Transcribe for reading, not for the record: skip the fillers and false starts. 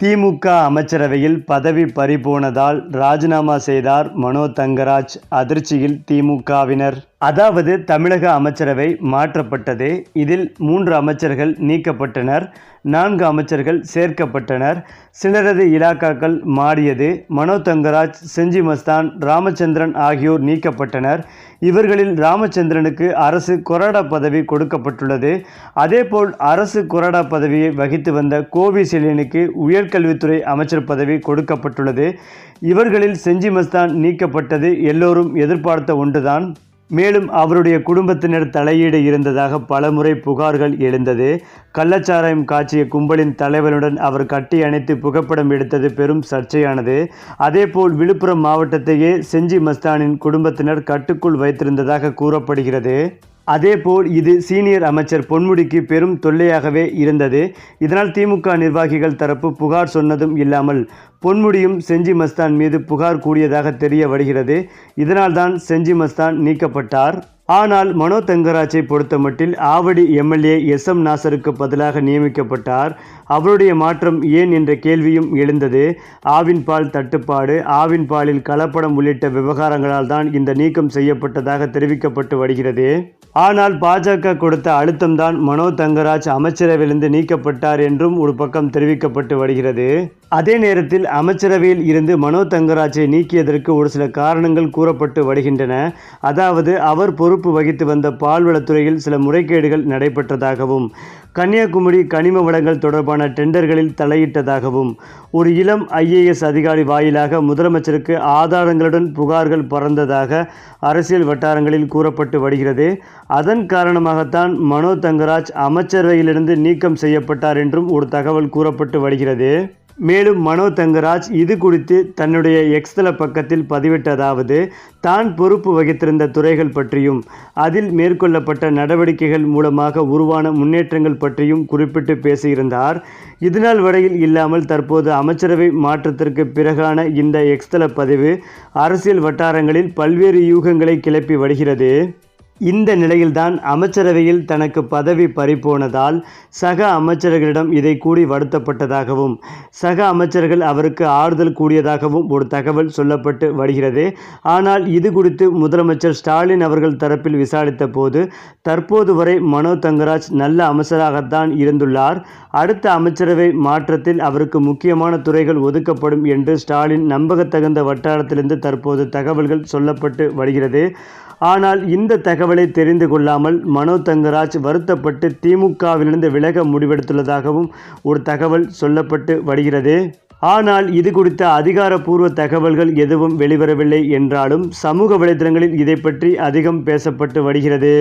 திமுக அமைச்சரவையில் பதவி பறிபோனதால் ராஜினாமா செய்தார் மனோ தங்கராஜ். அதிர்ச்சியில் திமுகவினர். அதாவது தமிழக அமைச்சரவை மாற்றப்பட்டது. இதில் 3 அமைச்சர்கள் நீக்கப்பட்டனர், 4 அமைச்சர்கள் சேர்க்கப்பட்டனர். சிலரது இலாக்காக்கள் மாறியது. மனோ தங்கராஜ், செஞ்சி மஸ்தான், ராமச்சந்திரன் ஆகியோர் நீக்கப்பட்டனர். இவர்களில் ராமச்சந்திரனுக்கு அரசு கொறடா பதவி கொடுக்கப்பட்டுள்ளது. அதேபோல் அரசு கொறடா பதவியை வகித்து வந்த கோவிசெழியனுக்கு உயர்கல்வித்துறை அமைச்சர் பதவி கொடுக்கப்பட்டுள்ளது. இவர்களில் செஞ்சி மஸ்தான் நீக்கப்பட்டது எல்லோரும் எதிர்பார்த்த ஒன்றுதான். மேலும் அவருடைய குடும்பத்தினர் தலையீடு இருந்ததாக பலமுறை புகார்கள் எழுந்தது. கள்ளச்சாராயம் காய்ச்சிய கும்பலின் தலைவனுடன் அவர் கட்டி அணைத்து புகைப்படம் எடுத்தது பெரும் சர்ச்சையானது. அதேபோல் விழுப்புரம் மாவட்டத்தையே செஞ்சி மஸ்தானின் குடும்பத்தினர் கட்டுக்குள் வைத்திருந்ததாக கூறப்படுகிறது. அதேபோல் இது சீனியர் அமைச்சர் பொன்முடிக்கு பெரும் தொல்லையாகவே இருந்தது. இதனால் திமுக நிர்வாகிகள் தரப்பு புகார் சொன்னதும் இல்லாமல் பொன்முடியும் செஞ்சி மஸ்தான் மீது புகார் கூடியதாக தெரிய வருகிறது. இதனால்தான் செஞ்சி மஸ்தான் நீக்கப்பட்டார். ஆனால் மனோ தங்கராஜை பொறுத்தமட்டில் ஆவடி எம்எல்ஏ SM நாசருக்கு பதிலாக நியமிக்கப்பட்டார். அவருடைய மாற்றம் ஏன் என்ற கேள்வியும் எழுந்தது. ஆவின் பால் தட்டுப்பாடு, ஆவின் பாலில் கலப்படம் உள்ளிட்ட விவகாரங்களால் தான் இந்த நீக்கம் செய்யப்பட்டதாக தெரிவிக்கப்பட்டு வருகிறது. ஆனால் பாஜக கொடுத்த அழுத்தம்தான் மனோ தங்கராஜ் அமைச்சரவையிலிருந்து நீக்கப்பட்டார் என்றும் ஒரு பக்கம் தெரிவிக்கப்பட்டு வருகிறது. அதே நேரத்தில் அமைச்சரவையில் இருந்து மனோ தங்கராஜை நீக்கியதற்கு ஒரு சில காரணங்கள் கூறப்பட்டு வருகின்றன. அதாவது அவர் பொறுப்பு வகித்து வந்த பால்வளத்துறையில் சில முறைகேடுகள் நடைபெற்றதாகவும், கன்னியாகுமரி கனிம வளங்கள் தொடர்பான டெண்டர்களில் தலையிட்டதாகவும், ஒரு இளம் IAS அதிகாரி வாயிலாக முதலமைச்சருக்கு ஆதாரங்களுடன் புகார்கள் பறந்ததாக அரசியல் வட்டாரங்களில் கூறப்பட்டு வருகிறது. அதன் காரணமாகத்தான் மனோ தங்கராஜ் அமைச்சரவையிலிருந்து நீக்கம் செய்யப்பட்டார் என்றும் ஒரு தகவல் கூறப்பட்டு வருகிறது. மேலும் மனோ தங்கராஜ் இது குறித்து தன்னுடைய எக்ஸ்தல பக்கத்தில் பதிவிட்டதாவது, தான் பொறுப்பு வகித்திருந்த துறைகள் பற்றியும் அதில் மேற்கொள்ளப்பட்ட நடவடிக்கைகள் மூலமாக உருவான முன்னேற்றங்கள் பற்றியும் குறிப்பிட்டு பேசியிருந்தார். இதுநாள் வரையில் இல்லாமல் தற்போது அமைச்சரவை மாற்றத்திற்கு பிறகான இந்த எக்ஸ்தல பதிவு அரசியல் வட்டாரங்களில் பல்வேறு யூகங்களை கிளப்பி வருகிறது. இந்த நிலையில்தான் அமைச்சரவையில் தனக்கு பதவி பறிபோனதால் சக அமைச்சர்களிடம் இதை கூறி வருத்தப்பட்டதாகவும், சக அமைச்சர்கள் அவருக்கு ஆறுதல் கூடியதாகவும் ஒரு தகவல் சொல்லப்பட்டு வருகிறது. ஆனால் இது குறித்து முதலமைச்சர் ஸ்டாலின் அவர்கள் தரப்பில் விசாரித்த போது தற்போது வரை மனோ தங்கராஜ் நல்ல அமைச்சராகத்தான் இருந்துள்ளார். அடுத்த அமைச்சரவை மாற்றத்தில் அவருக்கு முக்கியமான துறைகள் ஒதுக்கப்படும் என்று ஸ்டாலின் நம்பகத்தகுந்த வட்டாரத்திலிருந்து தற்போது தகவல்கள் சொல்லப்பட்டு வருகிறது. ஆனால் இந்த தகவலை தெரிந்து கொள்ளாமல் மனோ தங்கராஜ் வருத்தப்பட்டு திமுகவிலிருந்து விலக முடிவெடுத்துள்ளதாகவும் ஒரு தகவல் சொல்லப்பட்டு வருகிறது. ஆனால் இது குறித்த அதிகாரப்பூர்வ தகவல்கள் எதுவும் வெளிவரவில்லை என்றாலும் சமூக வலைதளங்களில் இதை பற்றி அதிகம் பேசப்பட்டு வருகிறது.